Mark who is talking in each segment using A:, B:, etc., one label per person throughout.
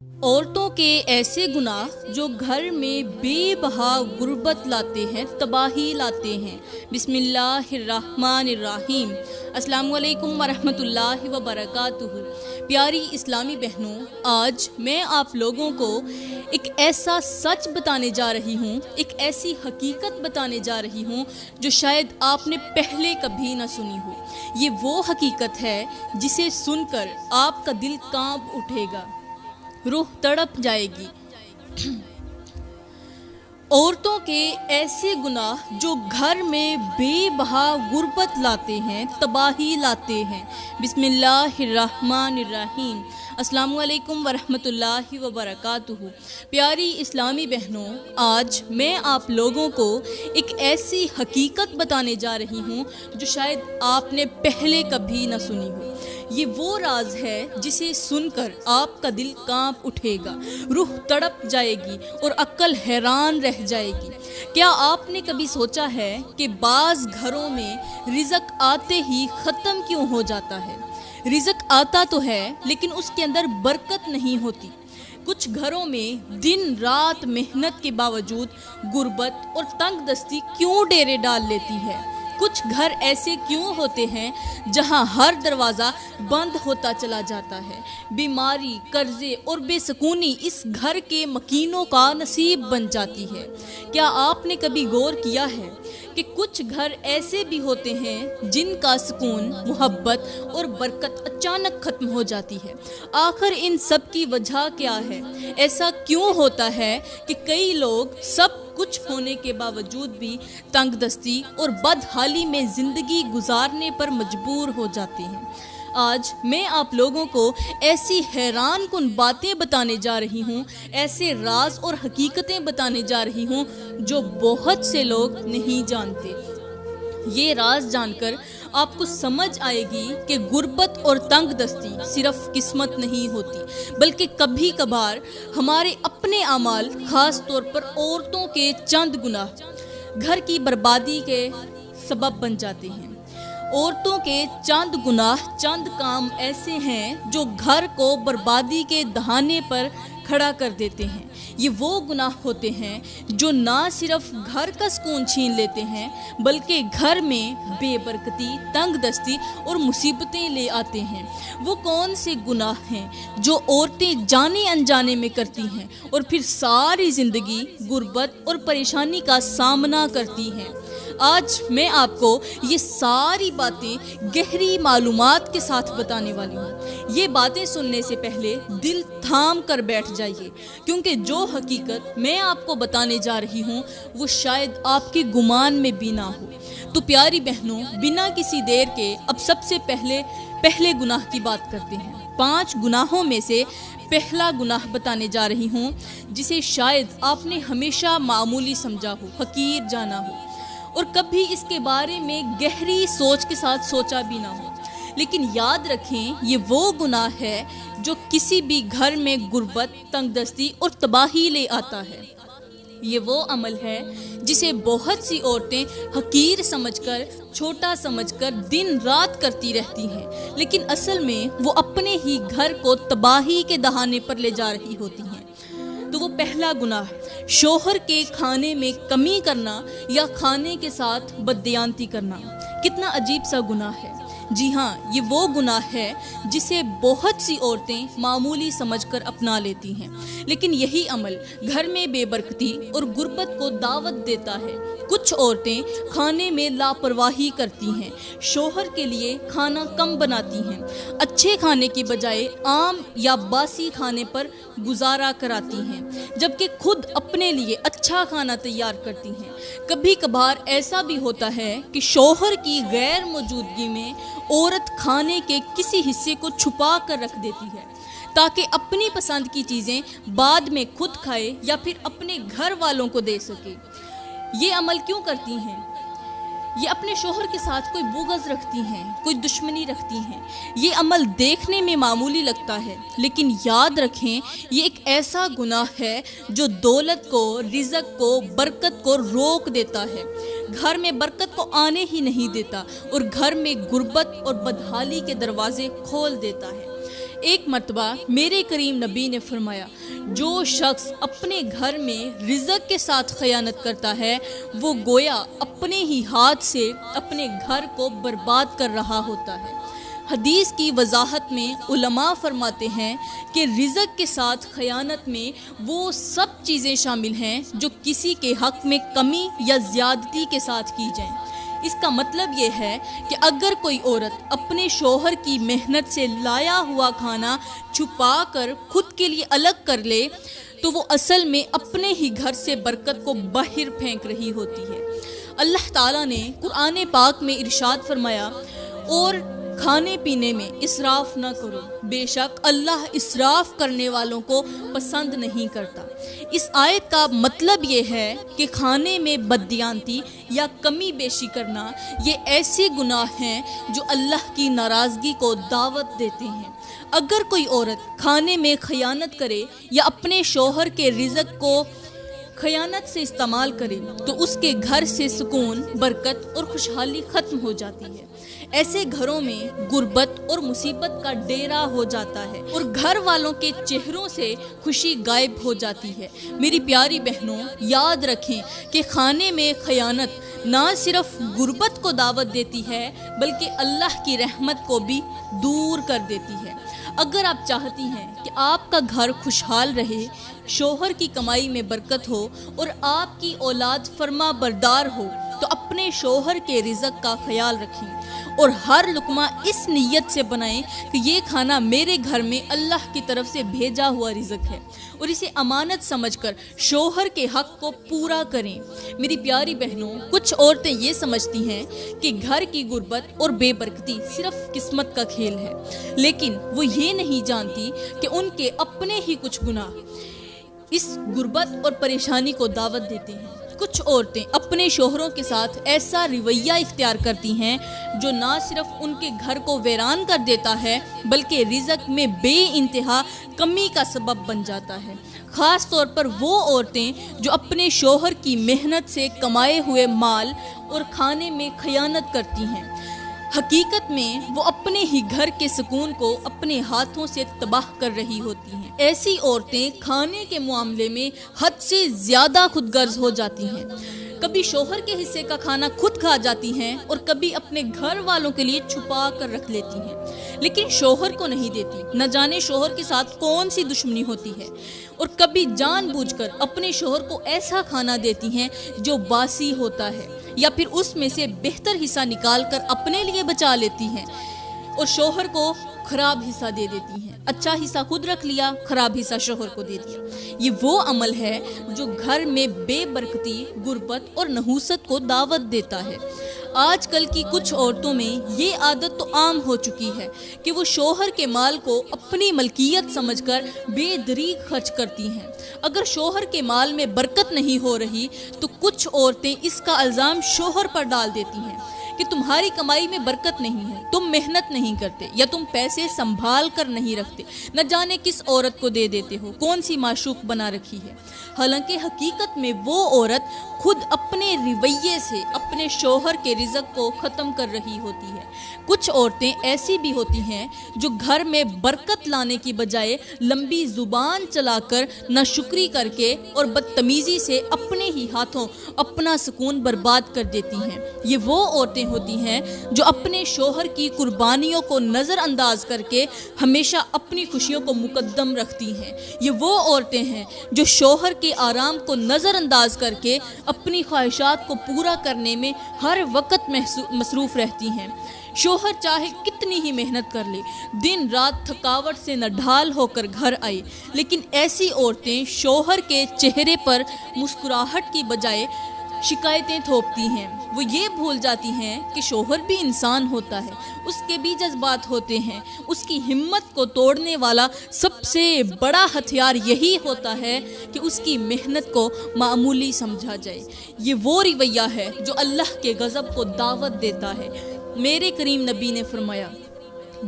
A: عورتوں کے ایسے گناہ جو گھر میں بے بہا غربت لاتے ہیں، تباہی لاتے ہیں۔ بسم اللہ الرحمن الرحیم۔ السلام علیکم ورحمۃ اللہ وبرکاتہ۔ پیاری اسلامی بہنوں، آج میں آپ لوگوں کو ایک ایسا سچ بتانے جا رہی ہوں، ایک ایسی حقیقت بتانے جا رہی ہوں جو شاید آپ نے پہلے کبھی نہ سنی ہو۔ یہ وہ حقیقت ہے جسے سن کر آپ کا دل کانپ اٹھے گا، روح تڑپ جائے گی۔ عورتوں کے ایسے گناہ جو گھر میں بے بہا غربت لاتے ہیں، تباہی لاتے ہیں۔ بسم اللہ الرحمن الرحیم۔ السلام علیکم ورحمۃ اللہ وبرکاتہ۔ پیاری اسلامی بہنوں، آج میں آپ لوگوں کو ایک ایسی حقیقت بتانے جا رہی ہوں جو شاید آپ نے پہلے کبھی نہ سنی ہو۔ یہ وہ راز ہے جسے سن کر آپ کا دل کانپ اٹھے گا، روح تڑپ جائے گی اور عقل حیران رہ جائے گی۔ کیا آپ نے کبھی سوچا ہے کہ بعض گھروں میں رزق آتے ہی ختم کیوں ہو جاتا ہے؟ رزق آتا تو ہے لیکن اس کے اندر برکت نہیں ہوتی۔ کچھ گھروں میں دن رات محنت کے باوجود غربت اور تنگ دستی کیوں ڈیرے ڈال لیتی ہے؟ کچھ گھر ایسے کیوں ہوتے ہیں جہاں ہر دروازہ بند ہوتا چلا جاتا ہے؟ بیماری، قرضے اور بے سکونی اس گھر کے مکینوں کا نصیب بن جاتی ہے۔ کیا آپ نے کبھی غور کیا ہے کہ کچھ گھر ایسے بھی ہوتے ہیں جن کا سکون، محبت اور برکت اچانک ختم ہو جاتی ہے؟ آخر ان سب کی وجہ کیا ہے؟ ایسا کیوں ہوتا ہے کہ کئی لوگ سب کچھ ہونے کے باوجود بھی تنگ دستی اور بدحالی میں زندگی گزارنے پر مجبور ہو جاتے ہیں؟ آج میں آپ لوگوں کو ایسی حیران کن باتیں بتانے جا رہی ہوں، ایسے راز اور حقیقتیں بتانے جا رہی ہوں جو بہت سے لوگ نہیں جانتے۔ یہ راز جان کر آپ کو سمجھ آئے گی کہ غربت اور تنگ دستی صرف قسمت نہیں ہوتی، بلکہ کبھی کبھار ہمارے اپنے اعمال، خاص طور پر عورتوں کے چند گناہ گھر کی بربادی کے سبب بن جاتے ہیں۔ عورتوں کے چند گناہ، چند کام ایسے ہیں جو گھر کو بربادی کے دہانے پر کھڑا کر دیتے ہیں۔ یہ وہ گناہ ہوتے ہیں جو نہ صرف گھر کا سکون چھین لیتے ہیں بلکہ گھر میں بے برکتی، تنگ دستی اور مصیبتیں لے آتے ہیں۔ وہ کون سے گناہ ہیں جو عورتیں جانے انجانے میں کرتی ہیں اور پھر ساری زندگی غربت اور پریشانی کا سامنا کرتی ہیں؟ آج میں آپ کو یہ ساری باتیں گہری معلومات کے ساتھ بتانے والی ہوں۔ یہ باتیں سننے سے پہلے دل تھام کر بیٹھ جائیے، کیونکہ جو حقیقت میں آپ کو بتانے جا رہی ہوں وہ شاید آپ کے گمان میں بھی نہ ہو۔ تو پیاری بہنوں، بنا کسی دیر کے اب سب سے پہلے گناہ کی بات کرتے ہیں۔ 5 گناہوں میں سے پہلا گناہ بتانے جا رہی ہوں جسے شاید آپ نے ہمیشہ معمولی سمجھا ہو، حقیر جانا ہو اور کبھی اس کے بارے میں گہری سوچ کے ساتھ سوچا بھی نہ ہو۔ لیکن یاد رکھیں، یہ وہ گناہ ہے جو کسی بھی گھر میں غربت، تنگ دستی اور تباہی لے آتا ہے۔ یہ وہ عمل ہے جسے بہت سی عورتیں حقیر سمجھ کر، چھوٹا سمجھ کر دن رات کرتی رہتی ہیں، لیکن اصل میں وہ اپنے ہی گھر کو تباہی کے دہانے پر لے جا رہی ہوتی ہیں۔ تو وہ پہلا گناہ، شوہر کے کھانے میں کمی کرنا یا کھانے کے ساتھ بددیانتی کرنا۔ کتنا عجیب سا گناہ ہے۔ جی ہاں، یہ وہ گناہ ہے جسے بہت سی عورتیں معمولی سمجھ کر اپنا لیتی ہیں، لیکن یہی عمل گھر میں بے برکتی اور غربت کو دعوت دیتا ہے۔ کچھ عورتیں کھانے میں لاپرواہی کرتی ہیں، شوہر کے لیے کھانا کم بناتی ہیں، اچھے کھانے کی بجائے عام یا باسی کھانے پر گزارا کراتی ہیں، جبکہ خود اپنے لیے اچھا کھانا تیار کرتی ہیں۔ کبھی کبھار ایسا بھی ہوتا ہے کہ شوہر کی غیر موجودگی میں عورت کھانے کے کسی حصے کو چھپا کر رکھ دیتی ہے تاکہ اپنی پسند کی چیزیں بعد میں خود کھائے یا پھر اپنے گھر والوں کو دے سکے۔ یہ عمل کیوں کرتی ہیں؟ یہ اپنے شوہر کے ساتھ کوئی بغض رکھتی ہیں، کوئی دشمنی رکھتی ہیں۔ یہ عمل دیکھنے میں معمولی لگتا ہے، لیکن یاد رکھیں یہ ایک ایسا گناہ ہے جو دولت کو، رزق کو، برکت کو روک دیتا ہے، گھر میں برکت کو آنے ہی نہیں دیتا اور گھر میں غربت اور بدحالی کے دروازے کھول دیتا ہے۔ ایک مرتبہ میرے کریم نبی نے فرمایا، جو شخص اپنے گھر میں رزق کے ساتھ خیانت کرتا ہے وہ گویا اپنے ہی ہاتھ سے اپنے گھر کو برباد کر رہا ہوتا ہے۔ حدیث کی وضاحت میں علماء فرماتے ہیں کہ رزق کے ساتھ خیانت میں وہ سب چیزیں شامل ہیں جو کسی کے حق میں کمی یا زیادتی کے ساتھ کی جائیں۔ اس کا مطلب یہ ہے کہ اگر کوئی عورت اپنے شوہر کی محنت سے لایا ہوا کھانا چھپا کر خود کے لیے الگ کر لے تو وہ اصل میں اپنے ہی گھر سے برکت کو باہر پھینک رہی ہوتی ہے۔ اللہ تعالیٰ نے قرآن پاک میں ارشاد فرمایا، اور کھانے پینے میں اسراف نہ کرو، بے شک اللہ اسراف کرنے والوں کو پسند نہیں کرتا۔ اس آیت کا مطلب یہ ہے کہ کھانے میں بددیانتی یا کمی بیشی کرنا یہ ایسے گناہ ہیں جو اللہ کی ناراضگی کو دعوت دیتے ہیں۔ اگر کوئی عورت کھانے میں خیانت کرے یا اپنے شوہر کے رزق کو خیانت سے استعمال کرے تو اس کے گھر سے سکون، برکت اور خوشحالی ختم ہو جاتی ہے۔ ایسے گھروں میں غربت اور مصیبت کا ڈیرا ہو جاتا ہے اور گھر والوں کے چہروں سے خوشی غائب ہو جاتی ہے۔ میری پیاری بہنوں، یاد رکھیں کہ کھانے میں خیانت نہ صرف غربت کو دعوت دیتی ہے بلکہ اللہ کی رحمت کو بھی دور کر دیتی ہے۔ اگر آپ چاہتی ہیں کہ آپ کا گھر خوشحال رہے، شوہر کی کمائی میں برکت ہو اور آپ کی اولاد فرما بردار ہو تو اپنے شوہر کے رزق کا خیال رکھیں اور ہر لقمہ اس نیت سے بنائیں کہ یہ کھانا میرے گھر میں اللہ کی طرف سے بھیجا ہوا رزق ہے، اور اسے امانت سمجھ کر شوہر کے حق کو پورا کریں۔ میری پیاری بہنوں، کچھ عورتیں یہ سمجھتی ہیں کہ گھر کی غربت اور بے برکتی صرف قسمت کا کھیل ہے، لیکن وہ یہ نہیں جانتی کہ ان کے اپنے ہی کچھ گناہ اس غربت اور پریشانی کو دعوت دیتے ہیں۔ کچھ عورتیں اپنے شوہروں کے ساتھ ایسا رویہ اختیار کرتی ہیں جو نہ صرف ان کے گھر کو ویران کر دیتا ہے بلکہ رزق میں بے انتہا کمی کا سبب بن جاتا ہے۔ خاص طور پر وہ عورتیں جو اپنے شوہر کی محنت سے کمائے ہوئے مال اور کھانے میں خیانت کرتی ہیں، حقیقت میں وہ اپنے ہی گھر کے سکون کو اپنے ہاتھوں سے تباہ کر رہی ہوتی ہیں۔ ایسی عورتیں کھانے کے معاملے میں حد سے زیادہ خود غرض ہو جاتی ہیں، کبھی شوہر کے حصے کا کھانا خود کھا جاتی ہیں اور کبھی اپنے گھر والوں کے لیے چھپا کر رکھ لیتی ہیں، لیکن شوہر کو نہیں دیتی۔ نہ جانے شوہر کے ساتھ کون سی دشمنی ہوتی ہے، اور کبھی جان بوجھ کر اپنے شوہر کو ایسا کھانا دیتی ہیں جو باسی ہوتا ہے، یا پھر اس میں سے بہتر حصہ نکال کر اپنے لیے بچا لیتی ہیں اور شوہر کو خراب حصہ دے دیتی ہیں۔ اچھا حصہ خود رکھ لیا، خراب حصہ شوہر کو دے دیا۔ یہ وہ عمل ہے جو گھر میں بے برکتی، غربت اور نحوست کو دعوت دیتا ہے۔ آج کل کی کچھ عورتوں میں یہ عادت تو عام ہو چکی ہے کہ وہ شوہر کے مال کو اپنی ملکیت سمجھ کر بے دریغ خرچ کرتی ہیں۔ اگر شوہر کے مال میں برکت نہیں ہو رہی تو کچھ عورتیں اس کا الزام شوہر پر ڈال دیتی ہیں کہ تمہاری کمائی میں برکت نہیں ہے، تم محنت نہیں کرتے یا تم پیسے سنبھال کر نہیں رکھتے، نہ جانے کس عورت کو دے دیتے ہو، کون سی معشوق بنا رکھی ہے۔ حالانکہ حقیقت میں وہ عورت خود اپنے رویے سے اپنے شوہر کے رزق کو ختم کر رہی ہوتی ہے۔ کچھ عورتیں ایسی بھی ہوتی ہیں جو گھر میں برکت لانے کی بجائے لمبی زبان چلا کر ناشکری کر کے اور بدتمیزی سے اپنے ہی ہاتھوں اپنا سکون برباد کر دیتی ہیں۔ یہ وہ عورتیں ہوتی ہیں جو اپنے شوہر کی قربانیوں کو نظر انداز کر کے ہمیشہ اپنی خوشیوں کو مقدم رکھتی ہیں۔ یہ وہ عورتیں ہیں جو شوہر کے آرام کو نظر انداز کر کے اپنی خواہشات کو پورا کرنے میں ہر وقت مصروف رہتی ہیں۔ شوہر چاہے کتنی ہی محنت کر لے، دن رات تھکاوٹ سے نہ ڈھال ہو کر گھر آئے، لیکن ایسی عورتیں شوہر کے چہرے پر مسکراہٹ کی بجائے شکایتیں تھوپتی ہیں۔ وہ یہ بھول جاتی ہیں کہ شوہر بھی انسان ہوتا ہے، اس کے بھی جذبات ہوتے ہیں۔ اس کی ہمت کو توڑنے والا سب سے بڑا ہتھیار یہی ہوتا ہے کہ اس کی محنت کو معمولی سمجھا جائے۔ یہ وہ رویہ ہے جو اللہ کے غضب کو دعوت دیتا ہے۔ میرے کریم نبی نے فرمایا،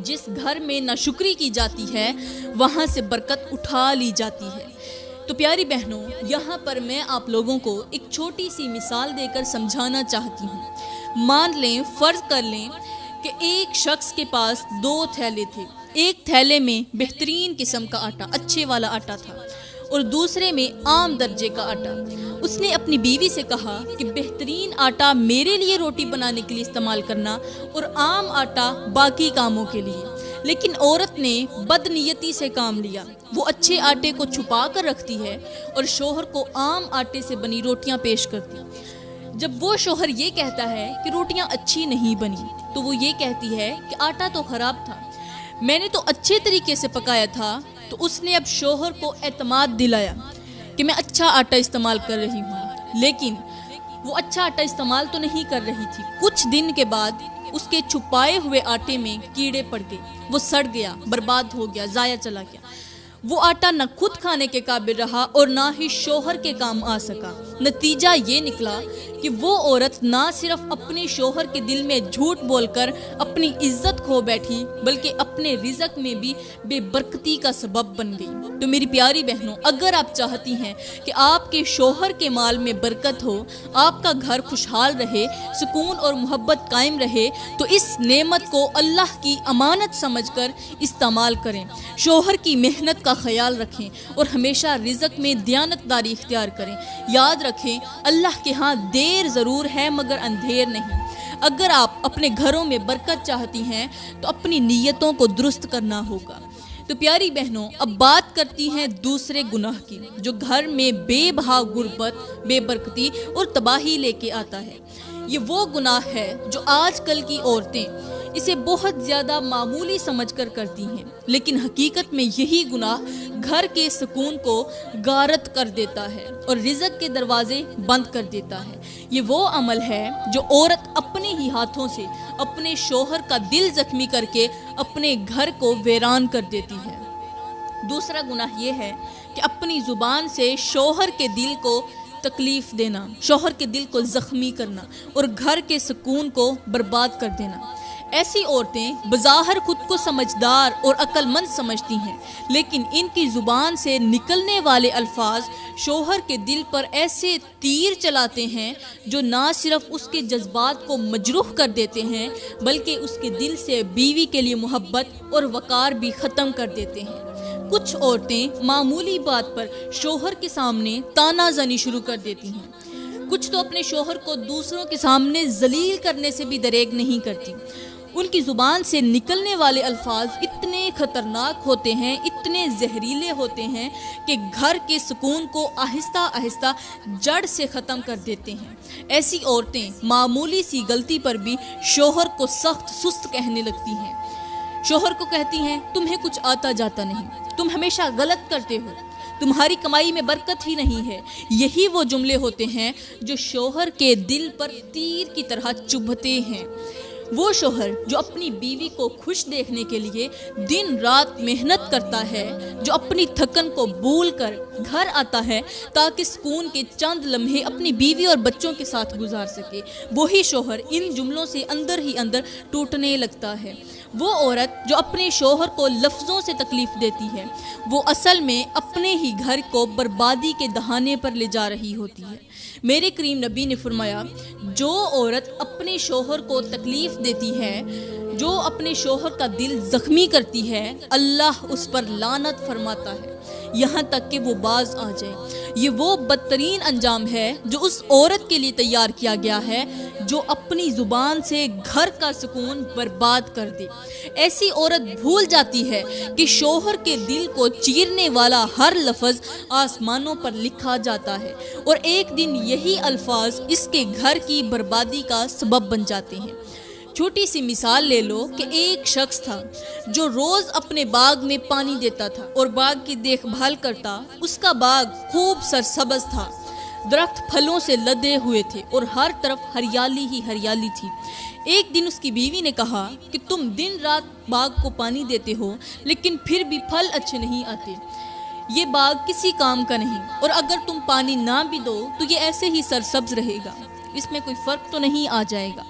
A: جس گھر میں ناشکری کی جاتی ہے وہاں سے برکت اٹھا لی جاتی ہے۔ تو پیاری بہنوں، یہاں پر میں آپ لوگوں کو ایک چھوٹی سی مثال دے کر سمجھانا چاہتی ہوں۔ مان لیں، فرض کر لیں کہ ایک شخص کے پاس 2 تھیلے تھے، ایک تھیلے میں بہترین قسم کا آٹا، اچھے والا آٹا تھا، اور دوسرے میں عام درجے کا آٹا۔ اس نے اپنی بیوی سے کہا کہ بہترین آٹا میرے لیے روٹی بنانے کے لیے استعمال کرنا اور عام آٹا باقی کاموں کے لیے۔ لیکن عورت نے بدنیتی سے کام لیا، وہ اچھے آٹے کو چھپا کر رکھتی ہے اور شوہر کو عام آٹے سے بنی روٹیاں پیش کرتی۔ جب وہ شوہر یہ کہتا ہے کہ روٹیاں اچھی نہیں بنی تو وہ یہ کہتی ہے کہ آٹا تو خراب تھا، میں نے تو اچھے طریقے سے پکایا تھا۔ تو اس نے اب شوہر کو اعتماد دلایا کہ میں اچھا آٹا استعمال کر رہی ہوں، لیکن وہ اچھا آٹا استعمال تو نہیں کر رہی تھی۔ کچھ دن کے بعد اس کے چھپائے ہوئے آٹے میں کیڑے پڑ گئے، وہ سڑ گیا، برباد ہو گیا، ضائع چلا گیا۔ وہ آٹا نہ خود کھانے کے قابل رہا اور نہ ہی شوہر کے کام آ سکا۔ نتیجہ یہ نکلا کہ وہ عورت نہ صرف اپنے شوہر کے دل میں جھوٹ بول کر اپنی عزت کھو بیٹھی بلکہ اپنے رزق میں بھی بے برکتی کا سبب بن گئی۔ تو میری پیاری بہنوں، اگر آپ چاہتی ہیں کہ آپ کے شوہر کے مال میں برکت ہو، آپ کا گھر خوشحال رہے، سکون اور محبت قائم رہے، تو اس نعمت کو اللہ کی امانت سمجھ کر استعمال کریں، شوہر کی محنت کا خیال رکھیں اور ہمیشہ رزق میں دیانتداری اختیار کریں۔ یاد رکھیں، اللہ کے ہاں دیر ضرور ہے مگر اندھیر نہیں۔ اگر آپ اپنے گھروں میں برکت چاہتی ہیں تو اپنی نیتوں کو درست کرنا ہوگا۔ تو پیاری بہنوں، اب بات کرتی ہیں دوسرے گناہ کی جو گھر میں بے بہا غربت، بے برکتی اور تباہی لے کے آتا ہے۔ یہ وہ گناہ ہے جو آج کل کی عورتیں اسے بہت زیادہ معمولی سمجھ کر کرتی ہیں، لیکن حقیقت میں یہی گناہ گھر کے سکون کو غارت کر دیتا ہے اور رزق کے دروازے بند کر دیتا ہے۔ یہ وہ عمل ہے جو عورت اپنے ہی ہاتھوں سے اپنے شوہر کا دل زخمی کر کے اپنے گھر کو ویران کر دیتی ہے۔ دوسرا گناہ یہ ہے کہ اپنی زبان سے شوہر کے دل کو تکلیف دینا، شوہر کے دل کو زخمی کرنا اور گھر کے سکون کو برباد کر دینا۔ ایسی عورتیں بظاہر خود کو سمجھدار اور عقل مند سمجھتی ہیں، لیکن ان کی زبان سے نکلنے والے الفاظ شوہر کے دل پر ایسے تیر چلاتے ہیں جو نہ صرف اس کے جذبات کو مجروح کر دیتے ہیں بلکہ اس کے دل سے بیوی کے لیے محبت اور وقار بھی ختم کر دیتے ہیں۔ کچھ عورتیں معمولی بات پر شوہر کے سامنے طعنہ زنی شروع کر دیتی ہیں، کچھ تو اپنے شوہر کو دوسروں کے سامنے ذلیل کرنے سے بھی دریغ نہیں کرتی۔ ان کی زبان سے نکلنے والے الفاظ اتنے خطرناک ہوتے ہیں، اتنے زہریلے ہوتے ہیں کہ گھر کے سکون کو آہستہ آہستہ جڑ سے ختم کر دیتے ہیں۔ ایسی عورتیں معمولی سی غلطی پر بھی شوہر کو سخت سست کہنے لگتی ہیں۔ شوہر کو کہتی ہیں، تمہیں کچھ آتا جاتا نہیں، تم ہمیشہ غلط کرتے ہو، تمہاری کمائی میں برکت ہی نہیں ہے۔ یہی وہ جملے ہوتے ہیں جو شوہر کے دل پر تیر کی طرح چبھتے ہیں۔ وہ شوہر جو اپنی بیوی کو خوش دیکھنے کے لیے دن رات محنت کرتا ہے، جو اپنی تھکن کو بھول کر گھر آتا ہے تاکہ سکون کے چند لمحے اپنی بیوی اور بچوں کے ساتھ گزار سکے، وہی شوہر ان جملوں سے اندر ہی اندر ٹوٹنے لگتا ہے۔ وہ عورت جو اپنے شوہر کو لفظوں سے تکلیف دیتی ہے، وہ اصل میں اپنے ہی گھر کو بربادی کے دہانے پر لے جا رہی ہوتی ہے۔ میرے کریم نبی نے فرمایا، جو عورت اپنے شوہر کو تکلیف دیتی ہے، جو اپنے شوہر کا دل زخمی کرتی ہے، اللہ اس پر لعنت فرماتا ہے یہاں تک کہ وہ باز آ جائے۔ یہ وہ بدترین انجام ہے جو اس عورت کے لیے تیار کیا گیا ہے جو اپنی زبان سے گھر کا سکون برباد کر دے۔ ایسی عورت بھول جاتی ہے کہ شوہر کے دل کو چیرنے والا ہر لفظ آسمانوں پر لکھا جاتا ہے اور ایک دن یہی الفاظ اس کے گھر کی بربادی کا سبب بن جاتے ہیں۔ چھوٹی سی مثال لے لو کہ ایک شخص تھا جو روز اپنے باغ میں پانی دیتا تھا اور باغ کی دیکھ بھال کرتا۔ اس کا باغ خوب سرسبز تھا، درخت پھلوں سے لدے ہوئے تھے اور ہر طرف ہریالی ہی ہریالی تھی۔ ایک دن اس کی بیوی نے کہا کہ تم دن رات باغ کو پانی دیتے ہو لیکن پھر بھی پھل اچھے نہیں آتے، یہ باغ کسی کام کا نہیں، اور اگر تم پانی نہ بھی دو تو یہ ایسے ہی سرسبز رہے گا، اس میں کوئی فرق تو نہیں آ جائے گا۔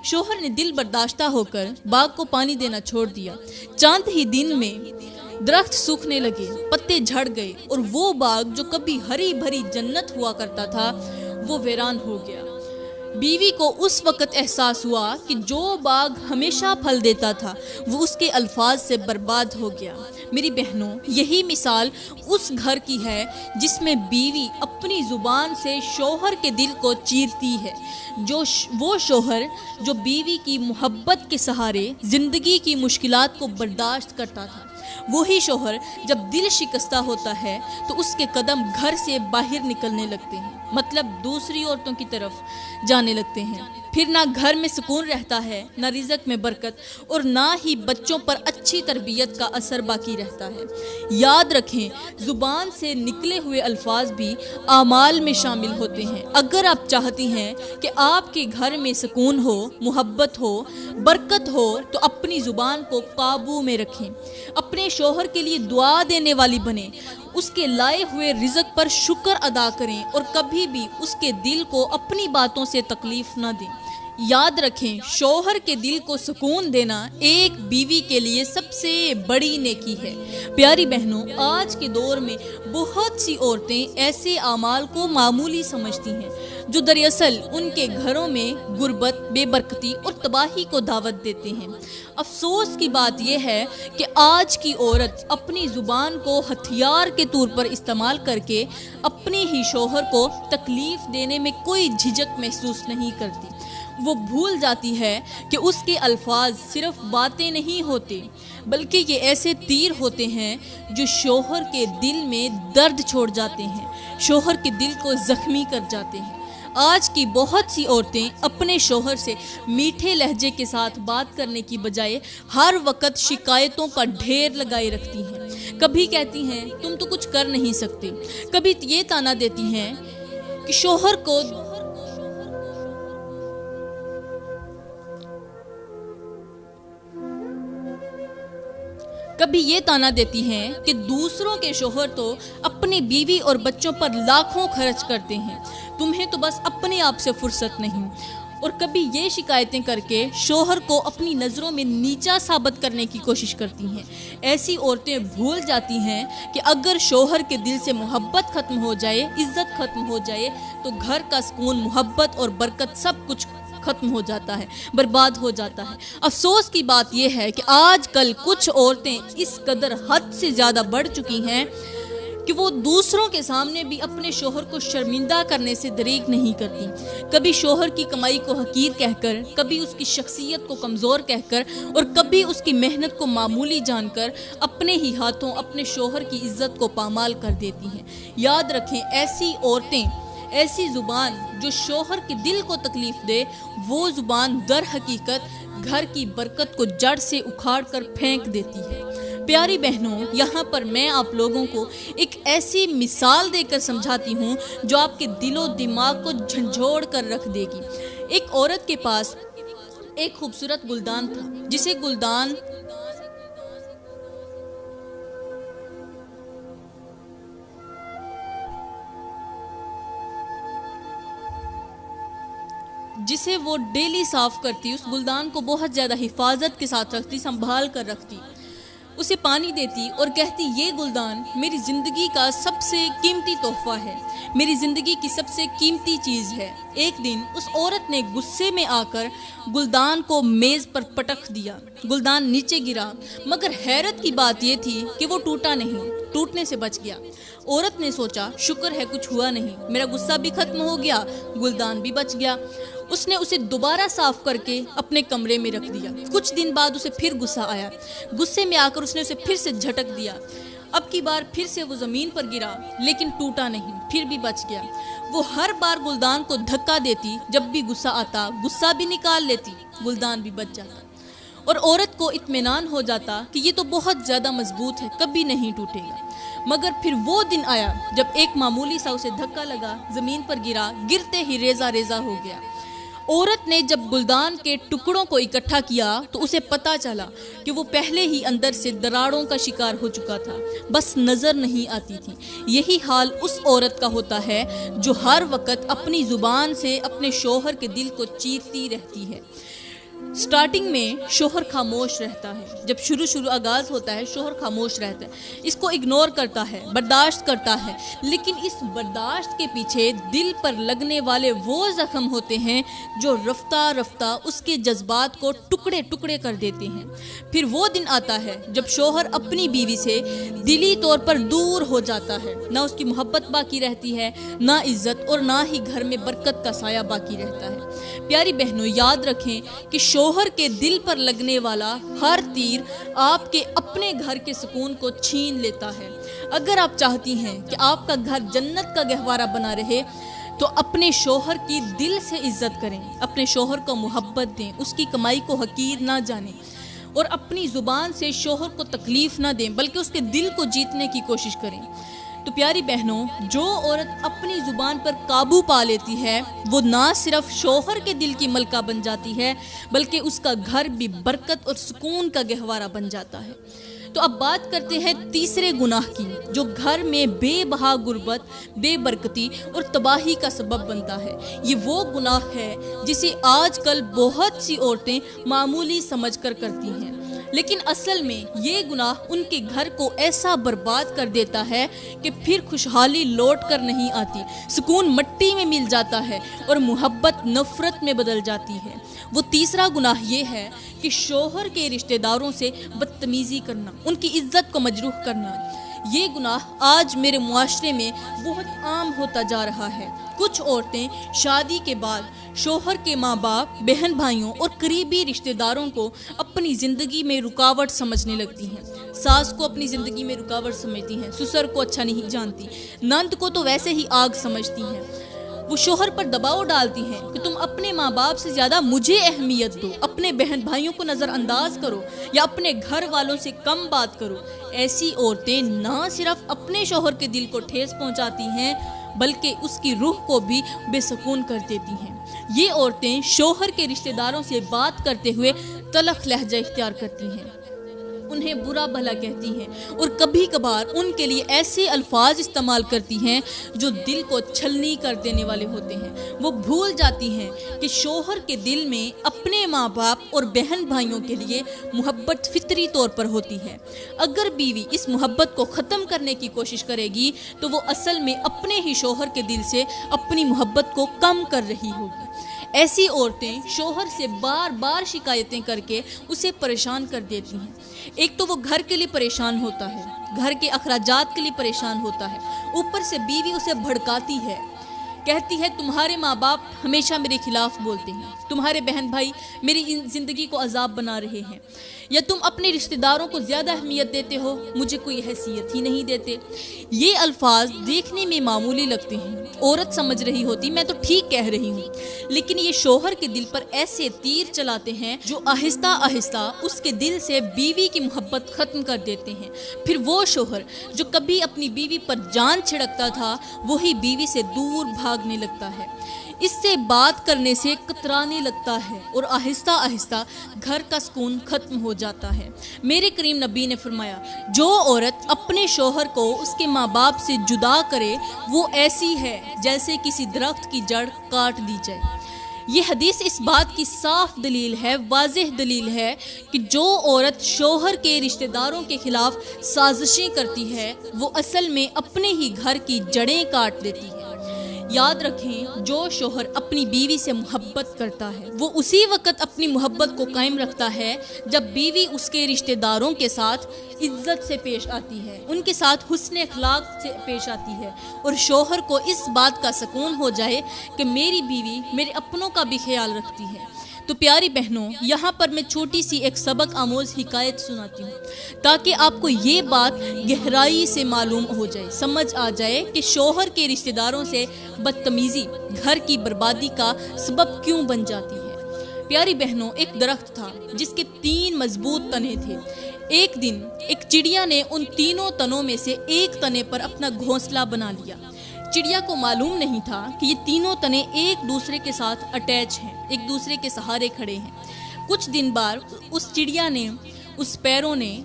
A: شوہر نے دل برداشتہ ہو کر باغ کو پانی دینا چھوڑ دیا۔ چند ہی دن میں درخت سوکھنے لگے، پتے جھڑ گئے اور وہ باغ جو کبھی ہری بھری جنت ہوا کرتا تھا وہ ویران ہو گیا۔ بیوی کو اس وقت احساس ہوا کہ جو باغ ہمیشہ پھل دیتا تھا وہ اس کے الفاظ سے برباد ہو گیا۔ میری بہنوں، یہی مثال اس گھر کی ہے جس میں بیوی اپنی زبان سے شوہر کے دل کو چیرتی ہے۔ وہ شوہر جو بیوی کی محبت کے سہارے زندگی کی مشکلات کو برداشت کرتا تھا، وہی شوہر جب دل شکستہ ہوتا ہے تو اس کے قدم گھر سے باہر نکلنے لگتے ہیں، مطلب دوسری عورتوں کی طرف جانے لگتے ہیں۔ پھر نہ گھر میں سکون رہتا ہے، نہ رزق میں برکت، اور نہ ہی بچوں پر اچھی تربیت کا اثر باقی رہتا ہے۔ یاد رکھیں، زبان سے نکلے ہوئے الفاظ بھی اعمال میں شامل ہوتے ہیں۔ اگر آپ چاہتی ہیں کہ آپ کے گھر میں سکون ہو، محبت ہو، برکت ہو، تو اپنی زبان کو قابو میں رکھیں۔ اپنے شوہر کے لیے دعا دینے والی بنیں، اس کے لائے ہوئے رزق پر شکر ادا کریں، اور کبھی بھی اس کے دل کو اپنی باتوں سے تکلیف نہ دیں۔ یاد رکھیں، شوہر کے دل کو سکون دینا ایک بیوی کے لیے سب سے بڑی نیکی ہے۔ پیاری بہنوں، آج کے دور میں بہت سی عورتیں ایسے اعمال کو معمولی سمجھتی ہیں جو دراصل ان کے گھروں میں غربت، بے برکتی اور تباہی کو دعوت دیتے ہیں۔ افسوس کی بات یہ ہے کہ آج کی عورت اپنی زبان کو ہتھیار کے طور پر استعمال کر کے اپنے ہی شوہر کو تکلیف دینے میں کوئی جھجک محسوس نہیں کرتی۔ وہ بھول جاتی ہے کہ اس کے الفاظ صرف باتیں نہیں ہوتے، بلکہ یہ ایسے تیر ہوتے ہیں جو شوہر کے دل میں درد چھوڑ جاتے ہیں، شوہر کے دل کو زخمی کر جاتے ہیں۔ آج کی بہت سی عورتیں اپنے شوہر سے میٹھے لہجے کے ساتھ بات کرنے کی بجائے ہر وقت شکایتوں کا ڈھیر لگائے رکھتی ہیں۔ کبھی کہتی ہیں تم تو کچھ کر نہیں سکتے، کبھی یہ طعنہ دیتی ہیں کہ شوہر کو دوسروں کے شوہر تو اپنی بیوی اور بچوں پر لاکھوں خرچ کرتے ہیں، تمہیں تو بس اپنے آپ سے فرصت نہیں۔ اور کبھی یہ شکایتیں کر کے شوہر کو اپنی نظروں میں نیچا ثابت کرنے کی کوشش کرتی ہیں۔ ایسی عورتیں بھول جاتی ہیں کہ اگر شوہر کے دل سے محبت ختم ہو جائے، عزت ختم ہو جائے، تو گھر کا سکون، محبت اور برکت سب کچھ ختم ہو جاتا ہے، برباد ہو جاتا ہے۔ افسوس کی بات یہ ہے کہ آج کل کچھ عورتیں اس قدر حد سے زیادہ بڑھ چکی ہیں کہ وہ دوسروں کے سامنے بھی اپنے شوہر کو شرمندہ کرنے سے دریغ نہیں کرتی۔ کبھی شوہر کی کمائی کو حقیر کہہ کر، کبھی اس کی شخصیت کو کمزور کہہ کر، اور کبھی اس کی محنت کو معمولی جان کر اپنے ہی ہاتھوں اپنے شوہر کی عزت کو پامال کر دیتی ہیں۔ یاد رکھیں، ایسی عورتیں، ایسی زبان جو شوہر کے دل کو تکلیف دے، وہ زبان در حقیقت گھر کی برکت کو جڑ سے اکھاڑ کر پھینک دیتی ہے۔ پیاری بہنوں، یہاں پر میں آپ لوگوں کو ایک ایسی مثال دے کر سمجھاتی ہوں جو آپ کے دل و دماغ کو جھنجھوڑ کر رکھ دے گی۔ ایک عورت کے پاس ایک خوبصورت گلدان تھا، جسے وہ ڈیلی صاف کرتی، اس گلدان کو بہت زیادہ حفاظت کے ساتھ رکھتی، سنبھال کر رکھتی، اسے پانی دیتی اور کہتی یہ گلدان میری زندگی کا سب سے قیمتی تحفہ ہے، میری زندگی کی سب سے قیمتی چیز ہے۔ ایک دن اس عورت نے غصے میں آ کر گلدان کو میز پر پٹخ دیا، گلدان نیچے گرا، مگر حیرت کی بات یہ تھی کہ وہ ٹوٹا نہیں، ٹوٹنے سے بچ گیا۔ عورت نے سوچا شکر ہے کچھ ہوا نہیں، میرا غصہ بھی ختم ہو گیا، گلدان بھی بچ گیا۔ اس نے اسے دوبارہ صاف کر کے اپنے کمرے میں رکھ دیا۔ کچھ دن بعد اسے پھر غصہ آیا، غصے میں آ کر اس نے اسے پھر سے جھٹک دیا۔ اب کی بار پھر سے وہ زمین پر گرا، لیکن ٹوٹا نہیں، پھر بھی بچ گیا۔ وہ ہر بار گلدان کو دھکا دیتی، جب بھی غصہ آتا غصہ بھی نکال لیتی، گلدان بھی بچ جاتا، اور عورت کو اطمینان ہو جاتا کہ یہ تو بہت زیادہ مضبوط ہے، کبھی نہیں ٹوٹے گا۔ مگر پھر وہ دن آیا جب ایک معمولی سا اسے دھکا لگا، زمین پر گرا، گرتے ہی ریزہ ریزہ ہو گیا۔ عورت نے جب گلدان کے ٹکڑوں کو اکٹھا کیا تو اسے پتا چلا کہ وہ پہلے ہی اندر سے دراڑوں کا شکار ہو چکا تھا، بس نظر نہیں آتی تھی۔ یہی حال اس عورت کا ہوتا ہے جو ہر وقت اپنی زبان سے اپنے شوہر کے دل کو چیرتی رہتی ہے۔ سٹارٹنگ میں شوہر خاموش رہتا ہے، جب شروع آغاز ہوتا ہے شوہر خاموش رہتا ہے، اس کو اگنور کرتا ہے، برداشت کرتا ہے، لیکن اس برداشت کے پیچھے دل پر لگنے والے وہ زخم ہوتے ہیں جو رفتہ رفتہ اس کے جذبات کو ٹکڑے ٹکڑے کر دیتے ہیں۔ پھر وہ دن آتا ہے جب شوہر اپنی بیوی سے دلی طور پر دور ہو جاتا ہے، نہ اس کی محبت باقی رہتی ہے، نہ عزت، اور نہ ہی گھر میں برکت کا سایہ باقی رہتا ہے۔ پیاری بہنوں، یاد رکھیں کہ شوہر کے دل پر لگنے والا ہر تیر آپ کے اپنے گھر کے سکون کو چھین لیتا ہے۔ اگر آپ چاہتی ہیں کہ آپ کا گھر جنت کا گہوارہ بنا رہے تو اپنے شوہر کی دل سے عزت کریں، اپنے شوہر کو محبت دیں، اس کی کمائی کو حقیر نہ جانیں، اور اپنی زبان سے شوہر کو تکلیف نہ دیں بلکہ اس کے دل کو جیتنے کی کوشش کریں۔ تو پیاری بہنوں، جو عورت اپنی زبان پر قابو پا لیتی ہے وہ نہ صرف شوہر کے دل کی ملکہ بن جاتی ہے بلکہ اس کا گھر بھی برکت اور سکون کا گہوارہ بن جاتا ہے۔ تو اب بات کرتے ہیں تیسرے گناہ کی، جو گھر میں بے بہا غربت، بے برکتی اور تباہی کا سبب بنتا ہے۔ یہ وہ گناہ ہے جسے آج کل بہت سی عورتیں معمولی سمجھ کر کرتی ہیں، لیکن اصل میں یہ گناہ ان کے گھر کو ایسا برباد کر دیتا ہے کہ پھر خوشحالی لوٹ کر نہیں آتی، سکون مٹی میں مل جاتا ہے اور محبت نفرت میں بدل جاتی ہے۔ وہ تیسرا گناہ یہ ہے کہ شوہر کے رشتہ داروں سے بدتمیزی کرنا، ان کی عزت کو مجروح کرنا۔ یہ گناہ آج میرے معاشرے میں بہت عام ہوتا جا رہا ہے۔ کچھ عورتیں شادی کے بعد شوہر کے ماں باپ، بہن بھائیوں اور قریبی رشتہ داروں کو اپنی زندگی میں رکاوٹ سمجھنے لگتی ہیں۔ ساس کو اپنی زندگی میں رکاوٹ سمجھتی ہیں، سسر کو اچھا نہیں جانتی، نند کو تو ویسے ہی آگ سمجھتی ہیں۔ وہ شوہر پر دباؤ ڈالتی ہیں کہ تم اپنے ماں باپ سے زیادہ مجھے اہمیت دو، اپنے بہن بھائیوں کو نظر انداز کرو یا اپنے گھر والوں سے کم بات کرو۔ ایسی عورتیں نہ صرف اپنے شوہر کے دل کو ٹھیس پہنچاتی ہیں بلکہ اس کی روح کو بھی بے سکون کر دیتی ہیں۔ یہ عورتیں شوہر کے رشتہ داروں سے بات کرتے ہوئے تلخ لہجہ اختیار کرتی ہیں، انہیں برا بھلا کہتی ہیں اور کبھی کبھار ان کے لیے ایسے الفاظ استعمال کرتی ہیں جو دل کو چھلنی کر دینے والے ہوتے ہیں۔ وہ بھول جاتی ہیں کہ شوہر کے دل میں اپنے ماں باپ اور بہن بھائیوں کے لیے محبت فطری طور پر ہوتی ہے۔ اگر بیوی اس محبت کو ختم کرنے کی کوشش کرے گی تو وہ اصل میں اپنے ہی شوہر کے دل سے اپنی محبت کو کم کر رہی ہوگی۔ ایسی عورتیں شوہر سے بار بار شکایتیں کر کے اسے پریشان کر دیتی ہیں۔ ایک تو وہ گھر کے لیے پریشان ہوتا ہے، گھر کے اخراجات کے لیے پریشان ہوتا ہے، اوپر سے بیوی اسے بھڑکاتی ہے، کہتی ہے تمہارے ماں باپ ہمیشہ میرے خلاف بولتے ہیں، تمہارے بہن بھائی میری زندگی کو عذاب بنا رہے ہیں، یا تم اپنے رشتہ داروں کو زیادہ اہمیت دیتے ہو، مجھے کوئی حیثیت ہی نہیں دیتے۔ یہ الفاظ دیکھنے میں معمولی لگتے ہیں، عورت سمجھ رہی ہوتی میں تو ٹھیک کہہ رہی ہوں، لیکن یہ شوہر کے دل پر ایسے تیر چلاتے ہیں جو آہستہ آہستہ اس کے دل سے بیوی کی محبت ختم کر دیتے ہیں۔ پھر وہ شوہر جو کبھی اپنی بیوی پر جان چھڑکتا تھا وہی بیوی سے دور بھاگنے لگتا ہے، اس سے بات کرنے سے کترانے لگتا ہے اور آہستہ آہستہ گھر کا سکون ختم ہو جاتا ہے۔ میرے کریم نبی نے فرمایا، جو عورت اپنے شوہر کو اس کے ماں باپ سے جدا کرے وہ ایسی ہے جیسے کسی درخت کی جڑ کاٹ دی جائے۔ یہ حدیث اس بات کی صاف دلیل ہے، واضح دلیل ہے کہ جو عورت شوہر کے رشتہ داروں کے خلاف سازشیں کرتی ہے وہ اصل میں اپنے ہی گھر کی جڑیں کاٹ دیتی ہے۔ یاد رکھیں، جو شوہر اپنی بیوی سے محبت کرتا ہے وہ اسی وقت اپنی محبت کو قائم رکھتا ہے جب بیوی اس کے رشتہ داروں کے ساتھ عزت سے پیش آتی ہے، ان کے ساتھ حسن اخلاق سے پیش آتی ہے، اور شوہر کو اس بات کا سکون ہو جائے کہ میری بیوی میرے اپنوں کا بھی خیال رکھتی ہے۔ تو پیاری بہنوں، یہاں پر میں چھوٹی سی ایک سبق آموز حکایت سناتی ہوں تاکہ آپ کو یہ بات گہرائی سے معلوم ہو جائے، سمجھ آ جائے کہ شوہر کے رشتہ داروں سے بدتمیزی گھر کی بربادی کا سبب کیوں بن جاتی ہے۔ پیاری بہنوں، ایک درخت تھا جس کے 3 مضبوط تنے تھے۔ ایک دن ایک چڑیا نے ان تینوں تنوں میں سے ایک تنے پر اپنا گھونسلہ بنا لیا۔ چڑیا کو معلوم نہیں تھا کہ یہ تینوں تنے ایک دوسرے کے ساتھ اٹیچ ہیں، ایک دوسرے کے سہارے کھڑے ہیں۔ کچھ دن بعد اس چڑیا نے، اس پیروں نے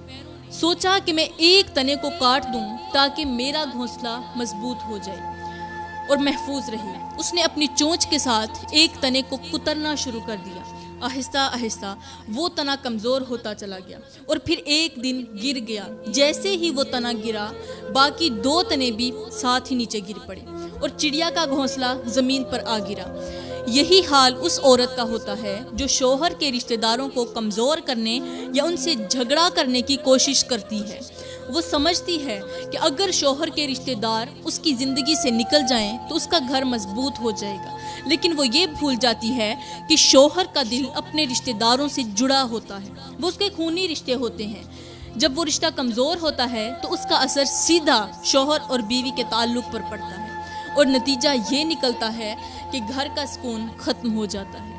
A: سوچا کہ میں ایک تنے کو کاٹ دوں تاکہ میرا گھونسلہ مضبوط ہو جائے اور محفوظ رہے۔ اس نے اپنی چونچ کے ساتھ ایک تنے کو کترنا شروع کر دیا۔ آہستہ آہستہ وہ تنا کمزور ہوتا چلا گیا اور پھر ایک دن گر گیا۔ جیسے ہی وہ تنا گرا باقی 2 تنے بھی ساتھ ہی نیچے گر پڑے اور چڑیا کا گھونسلہ زمین پر آ گرا۔ یہی حال اس عورت کا ہوتا ہے جو شوہر کے رشتہ داروں کو کمزور کرنے یا ان سے جھگڑا کرنے کی کوشش کرتی ہے۔ وہ سمجھتی ہے کہ اگر شوہر کے رشتہ دار اس کی زندگی سے نکل جائیں تو اس کا گھر مضبوط ہو جائے گا، لیکن وہ یہ بھول جاتی ہے کہ شوہر کا دل اپنے رشتہ داروں سے جڑا ہوتا ہے، وہ اس کے خونی رشتے ہوتے ہیں۔ جب وہ رشتہ کمزور ہوتا ہے تو اس کا اثر سیدھا شوہر اور بیوی کے تعلق پر پڑتا ہے اور نتیجہ یہ نکلتا ہے کہ گھر کا سکون ختم ہو جاتا ہے۔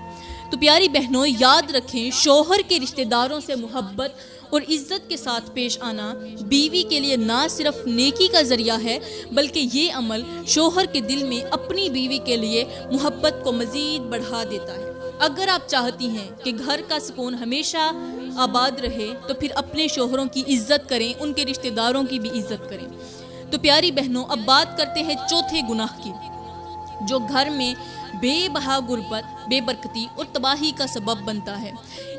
A: تو پیاری بہنوں، یاد رکھیں، شوہر کے رشتہ داروں سے محبت اور عزت کے ساتھ پیش آنا بیوی کے لیے نہ صرف نیکی کا ذریعہ ہے بلکہ یہ عمل شوہر کے دل میں اپنی بیوی کے لیے محبت کو مزید بڑھا دیتا ہے۔ اگر آپ چاہتی ہیں کہ گھر کا سکون ہمیشہ آباد رہے تو پھر اپنے شوہروں کی عزت کریں، ان کے رشتہ داروں کی بھی عزت کریں۔ تو پیاری بہنوں، اب بات کرتے ہیں چوتھے گناہ کی، جو گھر میں بے بہا غربت، بے برکتی اور تباہی کا سبب بنتا ہے۔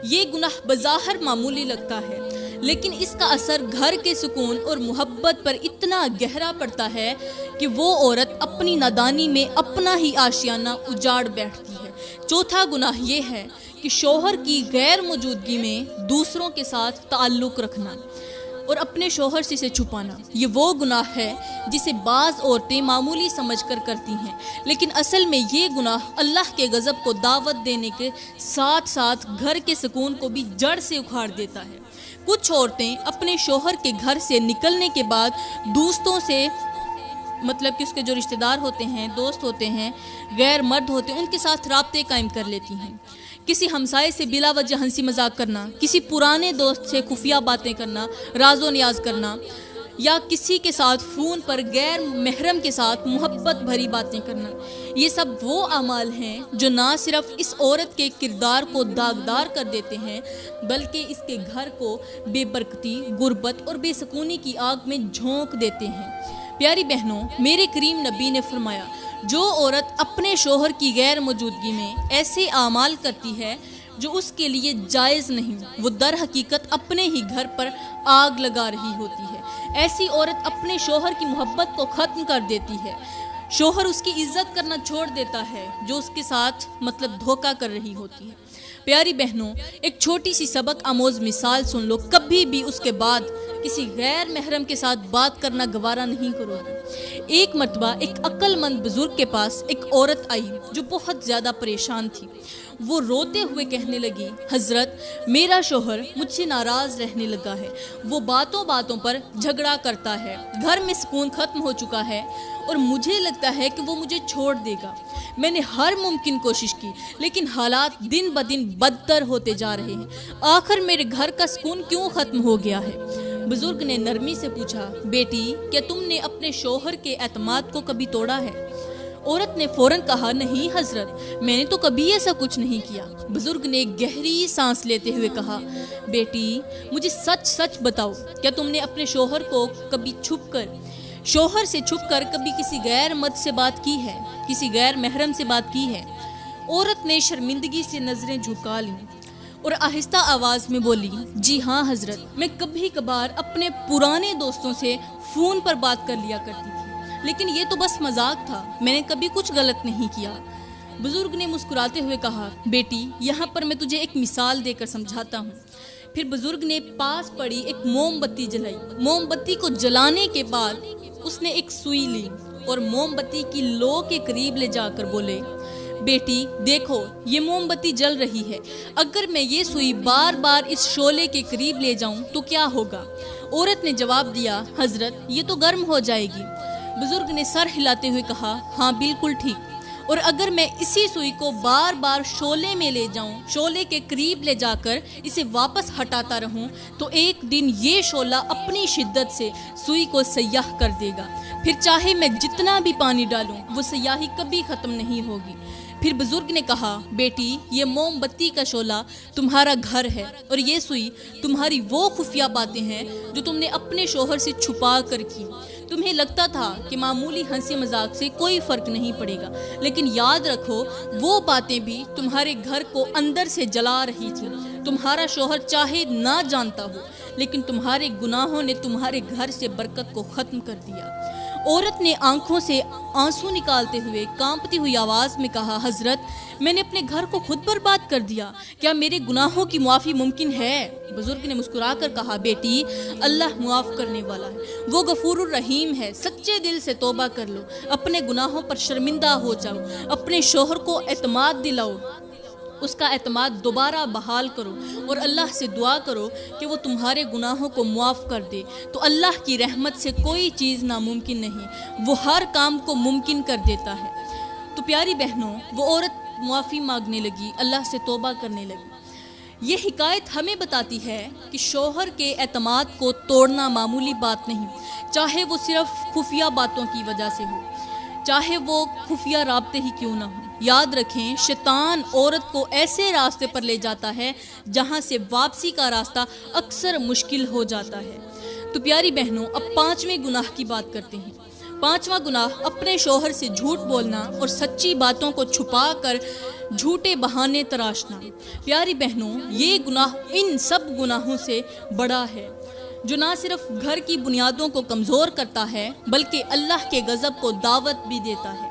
A: یہ گناہ بظاہر معمولی لگتا ہے لیکن اس کا اثر گھر کے سکون اور محبت پر اتنا گہرا پڑتا ہے کہ وہ عورت اپنی نادانی میں اپنا ہی آشیانہ اجاڑ بیٹھتی ہے۔ چوتھا گناہ یہ ہے کہ شوہر کی غیر موجودگی میں دوسروں کے ساتھ تعلق رکھنا اور اپنے شوہر سے اسے چھپانا۔ یہ وہ گناہ ہے جسے بعض عورتیں معمولی سمجھ کر کرتی ہیں، لیکن اصل میں یہ گناہ اللہ کے غضب کو دعوت دینے کے ساتھ ساتھ گھر کے سکون کو بھی جڑ سے اکھاڑ دیتا ہے۔ کچھ عورتیں اپنے شوہر کے گھر سے نکلنے کے بعد دوستوں سے، مطلب کہ اس کے جو رشتہ دار ہوتے ہیں، دوست ہوتے ہیں، غیر مرد ہوتے ہیں، ان کے ساتھ رابطے قائم کر لیتی ہیں۔ کسی ہمسائے سے بلا وجہ ہنسی مذاق کرنا، کسی پرانے دوست سے خفیہ باتیں کرنا، راز و نیاز کرنا، یا کسی کے ساتھ فون پر غیر محرم کے ساتھ محبت بھری باتیں کرنا، یہ سب وہ اعمال ہیں جو نہ صرف اس عورت کے کردار کو داغدار کر دیتے ہیں بلکہ اس کے گھر کو بے برکتی، غربت اور بے سکونی کی آگ میں جھونک دیتے ہیں۔ پیاری بہنوں، میرے کریم نبی نے فرمایا، جو عورت اپنے شوہر کی غیر موجودگی میں ایسے اعمال کرتی ہے جو اس کے لیے جائز نہیں، وہ در حقیقت اپنے ہی گھر پر آگ لگا رہی ہوتی ہے۔ ایسی عورت اپنے شوہر کی محبت کو ختم کر دیتی ہے، شوہر اس کی عزت کرنا چھوڑ دیتا ہے جو اس کے ساتھ دھوکہ کر رہی ہوتی ہے۔ پیاری بہنوں، ایک چھوٹی سی سبق آموز مثال سن لو، کبھی بھی اس کے بعد کسی غیر محرم کے ساتھ بات کرنا گوارا نہیں کرو گے۔ ایک مرتبہ ایک عقل مند بزرگ کے پاس ایک عورت آئی جو بہت زیادہ پریشان تھی۔ وہ روتے ہوئے کہنے لگی، حضرت، میرا شوہر مجھ سے ناراض رہنے لگا ہے، وہ باتوں باتوں پر جھگڑا کرتا ہے، گھر میں سکون ختم ہو چکا ہے اور مجھے لگتا ہے کہ وہ مجھے چھوڑ دے گا۔ میں نے ہر ممکن کوشش کی لیکن حالات دن بدن بدتر ہوتے جا رہے ہیں، آخر میرے گھر کا سکون کیوں ختم ہو گیا ہے؟ بزرگ نے نرمی سے پوچھا، بیٹی، کیا تم نے اپنے شوہر کے اعتماد کو کبھی توڑا ہے؟ عورت نے فوراً کہا، نہیں حضرت، میں نے تو کبھی ایسا کچھ نہیں کیا۔ بزرگ نے گہری سانس لیتے ہوئے کہا، بیٹی، مجھے سچ سچ بتاؤ، کیا تم نے اپنے شوہر کو کبھی شوہر سے چھپ کر کبھی کسی غیر مرد سے بات کی ہے، کسی غیر محرم سے بات کی ہے؟ عورت نے شرمندگی سے نظریں جھکا لیں اور آہستہ آواز میں بولی، جی ہاں حضرت، میں کبھی کبھار اپنے پرانے دوستوں سے فون پر بات کر لیا کرتی تھی، لیکن یہ تو بس مذاق تھا، میں نے کبھی کچھ غلط نہیں کیا۔ بزرگ نے مسکراتے ہوئے کہا، بیٹی، یہاں پر میں تجھے ایک مثال دے کر سمجھاتا ہوں۔ پھر بزرگ نے پاس پڑی ایک موم بتی جلائی، موم بتی کو جلانے کے بعد اس نے ایک سوئی لی اور موم بتی کی لو کے قریب لے جا کر بولے، بیٹی دیکھو، یہ موم بتی جل رہی ہے، اگر میں یہ سوئی بار بار اس شعلے کے قریب لے جاؤں تو کیا ہوگا؟ عورت نے جواب دیا، حضرت، یہ تو گرم ہو جائے گی۔ بزرگ نے سر ہلاتے ہوئے کہا، ہاں بالکل ٹھیک، اور اگر میں اسی سوئی کو بار بار شعلے میں لے جاؤں، شعلے کے قریب لے جا کر اسے واپس ہٹاتا رہوں تو ایک دن یہ شعلہ اپنی شدت سے سوئی کو سیاہ کر دے گا، پھر چاہے میں جتنا بھی پانی ڈالوں وہ سیاہی کبھی ختم نہیں ہوگی۔ پھر بزرگ نے کہا بیٹی یہ موم بتی کا شعلہ تمہارا گھر ہے اور یہ سوئی تمہاری وہ خفیہ باتیں ہیں جو تم نے اپنے شوہر سے چھپا کر کی۔ تمہیں لگتا تھا کہ معمولی ہنسی مذاق سے کوئی فرق نہیں پڑے گا، لیکن یاد رکھو وہ باتیں بھی تمہارے گھر کو اندر سے جلا رہی تھیں۔ تمہارا شوہر چاہے نہ جانتا ہو لیکن تمہارے گناہوں نے تمہارے گھر سے برکت کو ختم کر دیا۔ عورت نے آنکھوں سے آنسو نکالتے ہوئے کانپتی ہوئی آواز میں کہا حضرت میں نے اپنے گھر کو خود برباد کر دیا، کیا میرے گناہوں کی معافی ممکن ہے؟ بزرگ نے مسکرا کر کہا بیٹی اللہ معاف کرنے والا ہے، وہ غفور الرحیم ہے، سچے دل سے توبہ کر لو، اپنے گناہوں پر شرمندہ ہو جاؤ، اپنے شوہر کو اعتماد دلاؤ، اس کا اعتماد دوبارہ بحال کرو اور اللہ سے دعا کرو کہ وہ تمہارے گناہوں کو معاف کر دے۔ تو اللہ کی رحمت سے کوئی چیز ناممکن نہیں، وہ ہر کام کو ممکن کر دیتا ہے۔ تو پیاری بہنوں، وہ عورت معافی مانگنے لگی، اللہ سے توبہ کرنے لگی۔ یہ حکایت ہمیں بتاتی ہے کہ شوہر کے اعتماد کو توڑنا معمولی بات نہیں، چاہے وہ صرف خفیہ باتوں کی وجہ سے ہو، چاہے وہ خفیہ رابطے ہی کیوں نہ ہو۔ یاد رکھیں شیطان عورت کو ایسے راستے پر لے جاتا ہے جہاں سے واپسی کا راستہ اکثر مشکل ہو جاتا ہے۔ تو پیاری بہنوں، اب 5ویں گناہ کی بات کرتے ہیں۔ 5واں گناہ اپنے شوہر سے جھوٹ بولنا اور سچی باتوں کو چھپا کر جھوٹے بہانے تراشنا۔ پیاری بہنوں، یہ گناہ ان سب گناہوں سے بڑا ہے جو نہ صرف گھر کی بنیادوں کو کمزور کرتا ہے بلکہ اللہ کے غضب کو دعوت بھی دیتا ہے۔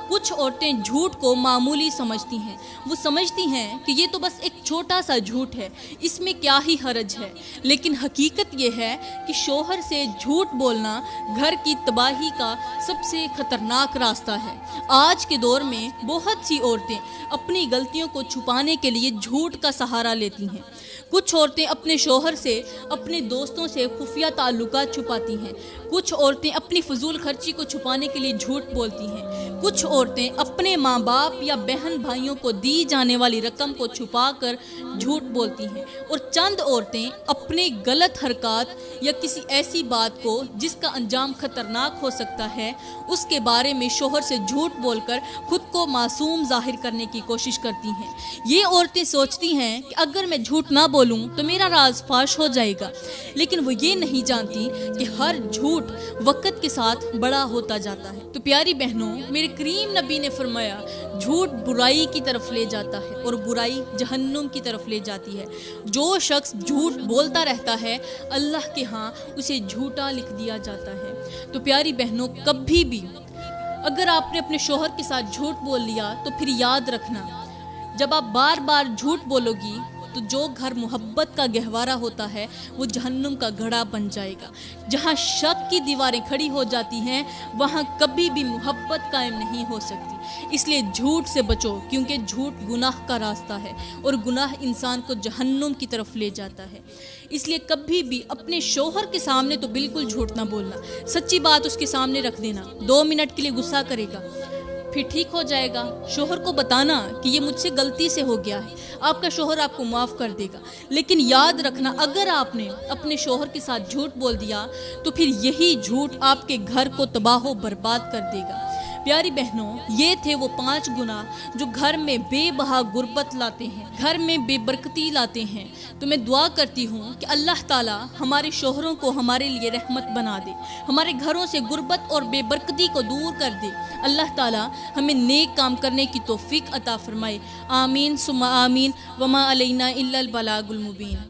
A: کچھ عورتیں جھوٹ کو معمولی سمجھتی ہیں، وہ سمجھتی ہیں کہ یہ تو بس ایک چھوٹا سا جھوٹ ہے، اس میں کیا ہی حرج ہے، لیکن حقیقت یہ ہے کہ شوہر سے جھوٹ بولنا گھر کی تباہی کا سب سے خطرناک راستہ ہے۔ آج کے دور میں بہت سی عورتیں اپنی غلطیوں کو چھپانے کے لیے جھوٹ کا سہارا لیتی ہیں۔ کچھ عورتیں اپنے شوہر سے اپنے دوستوں سے خفیہ تعلقات چھپاتی ہیں، کچھ عورتیں اپنی فضول خرچی کو چھپانے کے لیے جھوٹ بولتی ہیں، کچھ عورتیں اپنے ماں باپ یا بہن بھائیوں کو دی جانے والی رقم کو چھپا کر جھوٹ بولتی ہیں، اور چند عورتیں اپنے غلط حرکات یا کسی ایسی بات کو جس کا انجام خطرناک ہو سکتا ہے اس کے بارے میں شوہر سے جھوٹ بول کر خود کو معصوم ظاہر کرنے کی کوشش کرتی ہیں۔ یہ عورتیں سوچتی ہیں کہ اگر میں جھوٹ نہ بولوں تو میرا راز فاش ہو جائے گا، لیکن وہ یہ نہیں جانتی کہ ہر جھوٹ وقت کے ساتھ بڑا ہوتا جاتا ہے۔ تو پیاری بہنوں، میرے کریم نبی نے فرمایا جھوٹ برائی کی طرف لے جاتا ہے اور برائی جہنم کی طرف لے جاتی ہے۔ جو شخص جھوٹ بولتا رہتا ہے اللہ کے ہاں اسے جھوٹا لکھ دیا جاتا ہے۔ تو پیاری بہنوں، کبھی بھی اگر آپ نے اپنے شوہر کے ساتھ جھوٹ بول لیا تو پھر یاد رکھنا جب آپ بار بار جھوٹ بولو گی تو جو گھر محبت کا گہوارہ ہوتا ہے وہ جہنم کا گھڑا بن جائے گا۔ جہاں شک کی دیواریں کھڑی ہو جاتی ہیں وہاں کبھی بھی محبت قائم نہیں ہو سکتی۔ اس لیے جھوٹ سے بچو، کیونکہ جھوٹ گناہ کا راستہ ہے اور گناہ انسان کو جہنم کی طرف لے جاتا ہے۔ اس لیے کبھی بھی اپنے شوہر کے سامنے تو بالکل جھوٹ نہ بولنا، سچی بات اس کے سامنے رکھ دینا۔ 2 منٹ کے لیے غصہ کرے گا، پھر ٹھیک ہو جائے گا، شوہر کو بتانا کہ یہ مجھ سے غلطی سے ہو گیا ہے، آپ کا شوہر آپ کو معاف کر دے گا۔ لیکن یاد رکھنا اگر آپ نے اپنے شوہر کے ساتھ جھوٹ بول دیا تو پھر یہی جھوٹ آپ کے گھر کو تباہ و برباد کر دے گا۔ پیاری بہنوں، یہ تھے وہ 5 گناہ جو گھر میں بے بہا غربت لاتے ہیں، گھر میں بے برکتی لاتے ہیں۔ تو میں دعا کرتی ہوں کہ اللہ تعالی ہمارے شوہروں کو ہمارے لیے رحمت بنا دے، ہمارے گھروں سے غربت اور بے برکتی کو دور کر دے۔ اللہ تعالی ہمیں نیک کام کرنے کی توفیق عطا فرمائے۔ آمین ثم آمین، وما علینا الا البلاغ المبین۔